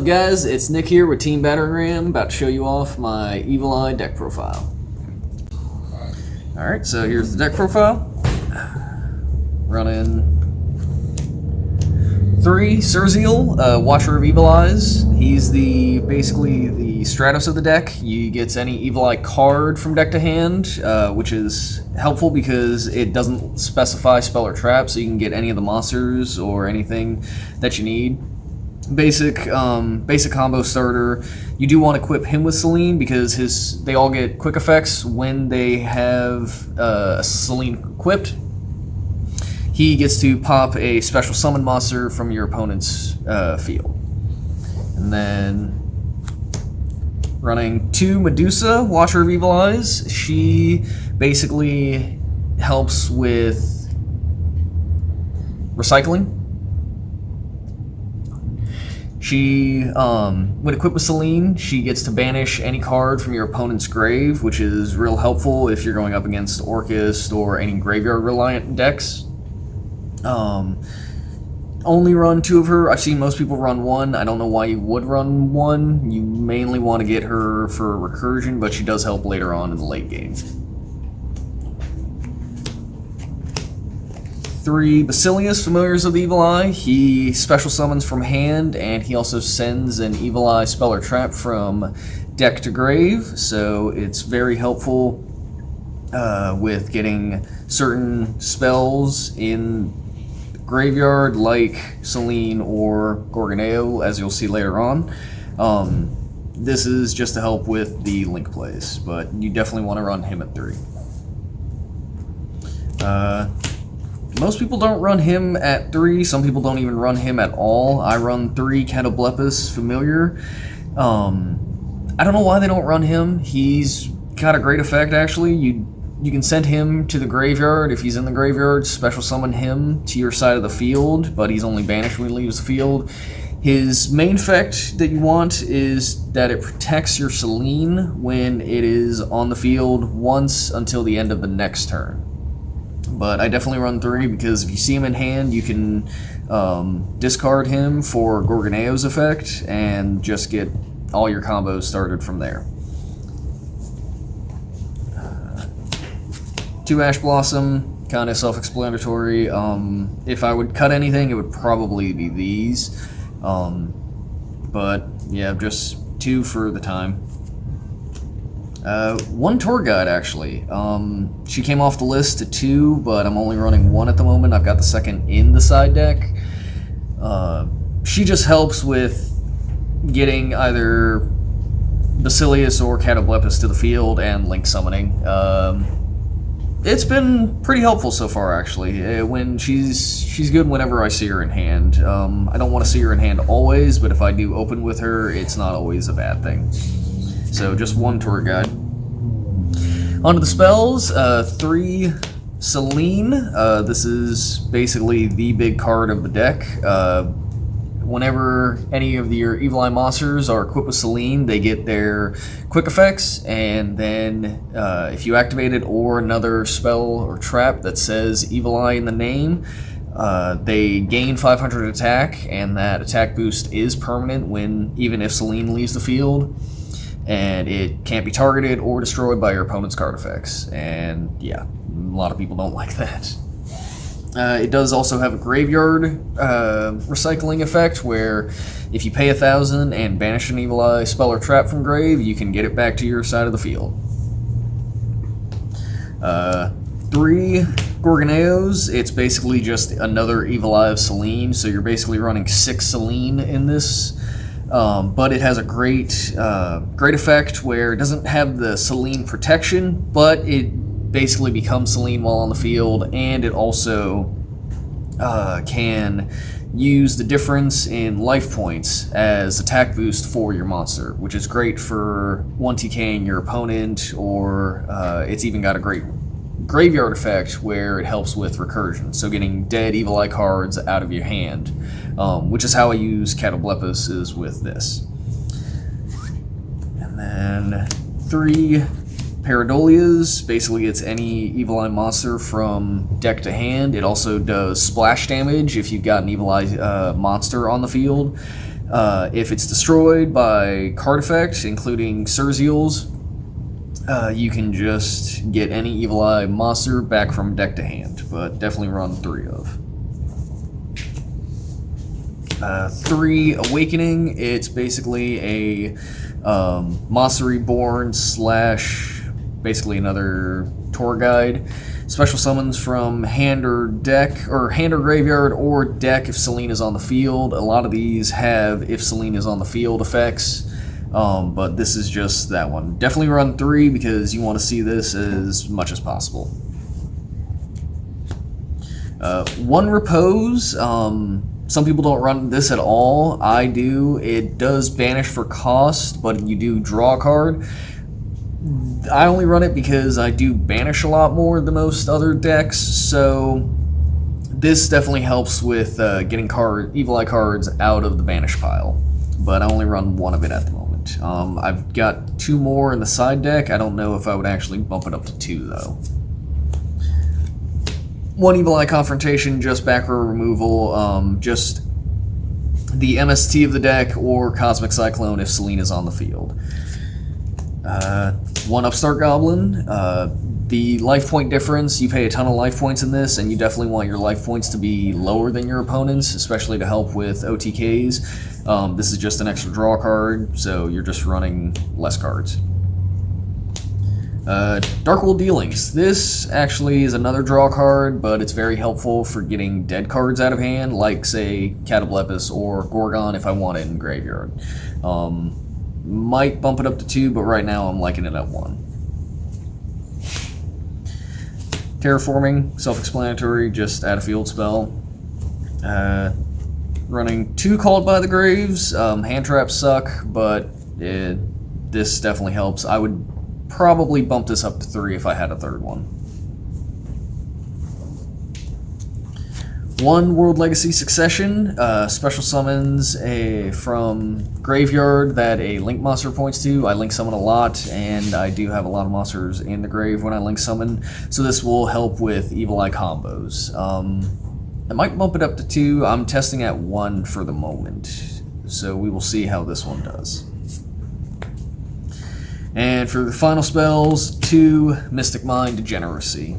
guys, it's Nick here with Team Battering Ram, about to show you off my Evil Eye deck profile. Alright, so here's the deck profile. Running 3 Surzeal, Watcher of Evil Eyes. He's basically the Stratos of the deck. He gets any Evil Eye card from deck to hand, which is helpful because it doesn't specify spell or trap, so you can get any of the monsters or anything that you need. Basic combo starter. You do want to equip him with Selene because they all get quick effects when they have Selene equipped. He gets to pop a special summon monster from your opponent's field. And then running 2 Medusa, Watcher of Evil Eyes. She basically helps with recycling. She, when equipped with Selene, she gets to banish any card from your opponent's grave, which is real helpful if you're going up against Orcust or any graveyard-reliant decks. Only run 2 of her. I've seen most people run 1. I don't know why you would run 1. You mainly want to get her for recursion, but she does help later on in the late game. 3 Basilius, Familiars of the Evil Eye. He special summons from hand, and he also sends an Evil Eye spell or trap from deck to grave, so it's very helpful with getting certain spells in graveyard like Selene or Gorgoneo, as you'll see later on. This is just to help with the link plays, but you definitely want to run him at 3. Most people don't run him at 3. Some people don't even run him at all. I run 3 Catoblepus Familiar. I don't know why they don't run him. He's got a great effect, actually. You can send him to the graveyard. If he's in the graveyard, special summon him to your side of the field, but he's only banished when he leaves the field. His main effect that you want is that it protects your Selene when it is on the field once until the end of the next turn. But I definitely run 3 because if you see him in hand, you can discard him for Gorgoneo's effect and just get all your combos started from there. 2 Ash Blossom, kind of self-explanatory. If I would cut anything, it would probably be these. But yeah, just 2 for the time. 1 Tour Guide, actually. She came off the list to 2, but I'm only running 1 at the moment. I've got the second in the side deck. She just helps with getting either Basilius or Catoblepus to the field and link summoning. It's been pretty helpful so far, actually. When she's good whenever I see her in hand. I don't want to see her in hand always, but if I do open with her, it's not always a bad thing. So just 1 Tour Guide. Onto the spells, 3 Selene. This is basically the big card of the deck. Whenever any of your Evil Eye monsters are equipped with Selene, they get their quick effects, and then if you activate it or another spell or trap that says Evil Eye in the name, they gain 500 attack, and that attack boost is permanent even if Selene leaves the field. And it can't be targeted or destroyed by your opponent's card effects. And yeah, a lot of people don't like that. It does also have a graveyard recycling effect, where if you pay 1,000 and banish an Evil Eye spell or trap from grave, you can get it back to your side of the field. 3 Gorgoneos. It's basically just another Evil Eye of Selene, so you're basically running 6 Selene in this. But it has a great effect where it doesn't have the Selene protection, but it basically becomes Selene while on the field, and it also can use the difference in life points as attack boost for your monster, which is great for 1TKing your opponent, or it's even got a great graveyard effect where it helps with recursion, so getting dead Evil Eye cards out of your hand, which is how I use Catoblepus, is with this. And then 3 Paradolias. Basically, it's any Evil Eye monster from deck to hand. It also does splash damage if you've got an Evil Eye monster on the field. If it's destroyed by card effect, including Surzeals, you can just get any Evil Eye monster back from deck to hand, but definitely run 3 of. 3 Awakening, it's basically a Monster Reborn / basically another tour guide. Special summons from hand or deck, or hand or graveyard, or deck if Selene is on the field. A lot of these have if Selene is on the field effects, but this is just that one. Definitely run 3 because you want to see this as much as possible. 1 Repose. Some people don't run this at all. I do. It does banish for cost, but you do draw a card. I only run it because I do banish a lot more than most other decks, so this definitely helps with getting Evil Eye cards out of the banish pile. But I only run 1 of it at the moment. I've got 2 more in the side deck. I don't know if I would actually bump it up to 2 though. 1 Evil Eye Confrontation, just back row removal, just the MST of the deck or Cosmic Cyclone if Selene is on the field. 1 Upstart Goblin. The life point difference, you pay a ton of life points in this, and you definitely want your life points to be lower than your opponent's, especially to help with OTKs. This is just an extra draw card, so you're just running less cards. Darkwold Dealings. This actually is another draw card, but it's very helpful for getting dead cards out of hand, like, say, Catoblepis or Gorgon if I want it in graveyard. Might bump it up to 2, but right now I'm liking it at 1. Terraforming, self-explanatory, just add a field spell. Running 2 Called by the Graves. Hand traps suck, but this definitely helps. I would probably bump this up to 3 if I had a 3rd one. 1 World Legacy Succession, special summons from graveyard that a link monster points to. I link summon a lot, and I do have a lot of monsters in the grave when I link summon, so this will help with Evil Eye combos. I might bump it up to 2. I'm testing at 1 for the moment, so we will see how this one does. And for the final spells, 2 Mystic Mind Degeneracy.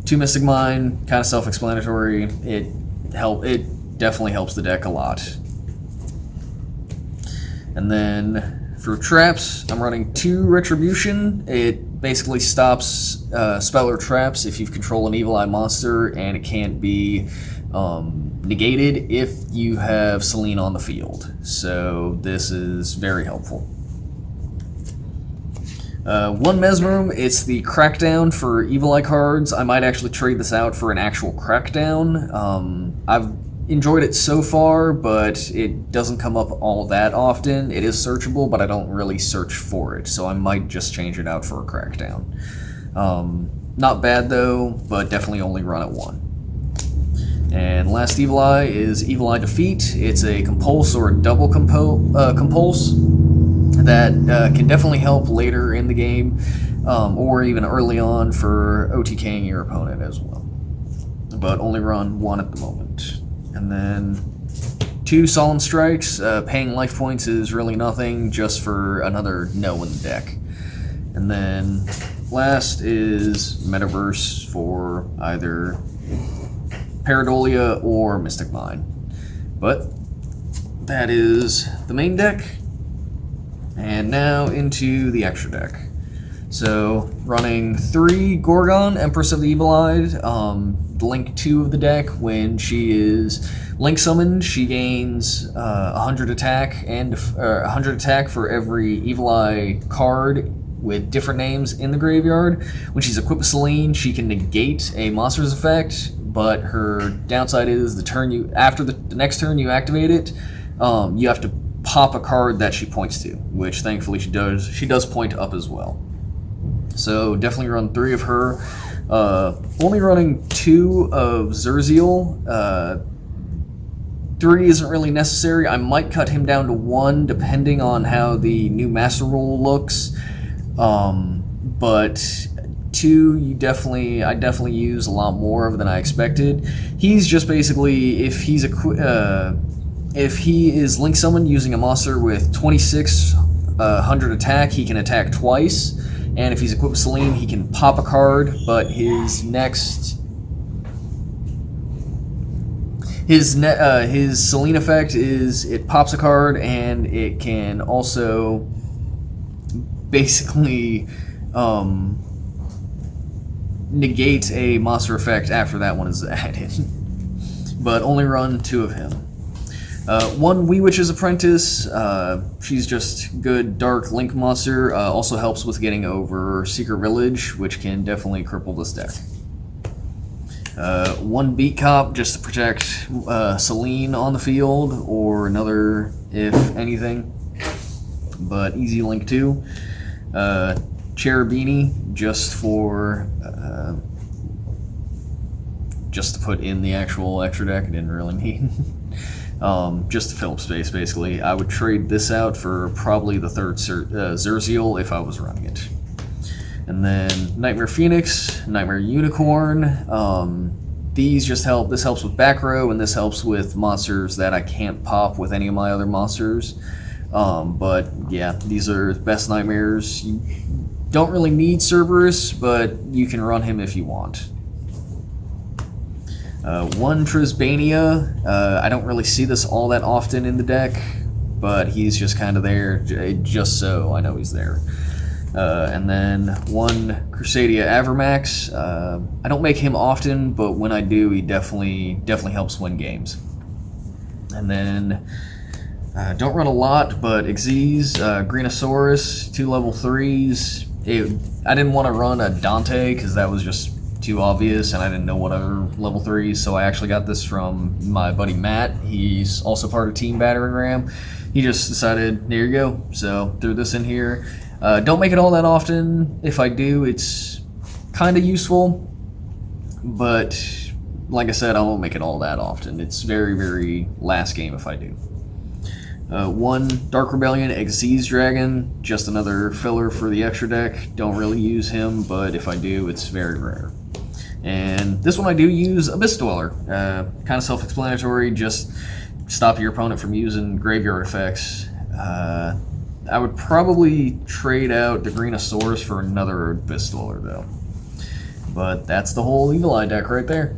2 Mystic Mind, kind of self-explanatory. It definitely helps the deck a lot. And then for traps, I'm running 2 Retribution. It basically stops spell or traps if you control an Evil Eye monster, and it can't be negated if you have Selene on the field. So this is very helpful. 1 Mesmerum, it's the Crackdown for Evil Eye cards. I might actually trade this out for an actual Crackdown. I've enjoyed it so far, but it doesn't come up all that often. It is searchable, but I don't really search for it, so I might just change it out for a Crackdown. Not bad though, but definitely only run at 1. And last Evil Eye is Evil Eye Defeat. It's a compulse or a double compulse that can definitely help later in the game, or even early on for OTKing your opponent as well. But only run 1 at the moment. And then 2 Solemn Strikes. Paying life points is really nothing, just for another no in the deck. And then last is Metaverse for either Pareidolia or Mystic Mind. But that is the main deck. And now into the extra deck. So running 3 Gorgon, Empress of the Evil Eyed. Link 2 of the deck. When she is link summoned, she gains 100 attack and 100 attack for every Evil Eye card with different names in the graveyard. When she's equipped with Selene, she can negate a monster's effect, but her downside is after the next turn you activate it, you have to pop a card that she points to, which thankfully she does. She does point up as well. So definitely run 3 of her. Only running 2 of Zurziel. 3 isn't really necessary. I might cut him down to 1 depending on how the new Master Rule looks. But 2, I definitely use a lot more of than I expected. He's just basically, if he's If he is link summoned using a monster with 2600 attack, he can attack twice. And if he's equipped with Selene, he can pop a card, but his next... His Selene effect is it pops a card, and it can also basically negate a monster effect after that one is added. But only run 2 of him. One Wee Witch's Apprentice, she's just good dark link monster, also helps with getting over Secret Village, which can definitely cripple this deck. One Beat Cop, just to protect Selene on the field, or another if anything, but easy link too. Cherubini, just for just to put in the actual extra deck. I didn't really need just to fill up space, basically. I would trade this out for probably the third Zerziel if I was running it. And then Nightmare Phoenix, Nightmare Unicorn. These just help. This helps with back row, and this helps with monsters that I can't pop with any of my other monsters. But yeah, these are best nightmares. You don't really need Cerberus, but you can run him if you want. One Trisbania. I don't really see this all that often in the deck, but he's just kind of there, just so I know he's there. And then one Crusadia Avermax. I don't make him often, but when I do, he definitely helps win games. And then don't run a lot, but Xyz, Greenosaurus, 2 level 3s. I didn't want to run a Dante because that was just too obvious, and I didn't know what other level 3s, so I actually got this from my buddy Matt. He's also part of Team Battering Ram. He just decided, there you go, so threw this in here. Don't make it all that often. If I do, it's kind of useful, but like I said, I won't make it all that often. It's very, very last game if I do. One Dark Rebellion Xyz Dragon, just another filler for the extra deck. Don't really use him, but if I do, it's very rare. And this one I do use Abyss Dweller. Kind of self-explanatory, just stop your opponent from using graveyard effects. I would probably trade out the Greenosaurus for another Abyss Dweller though. But that's the whole Eagle Eye deck right there.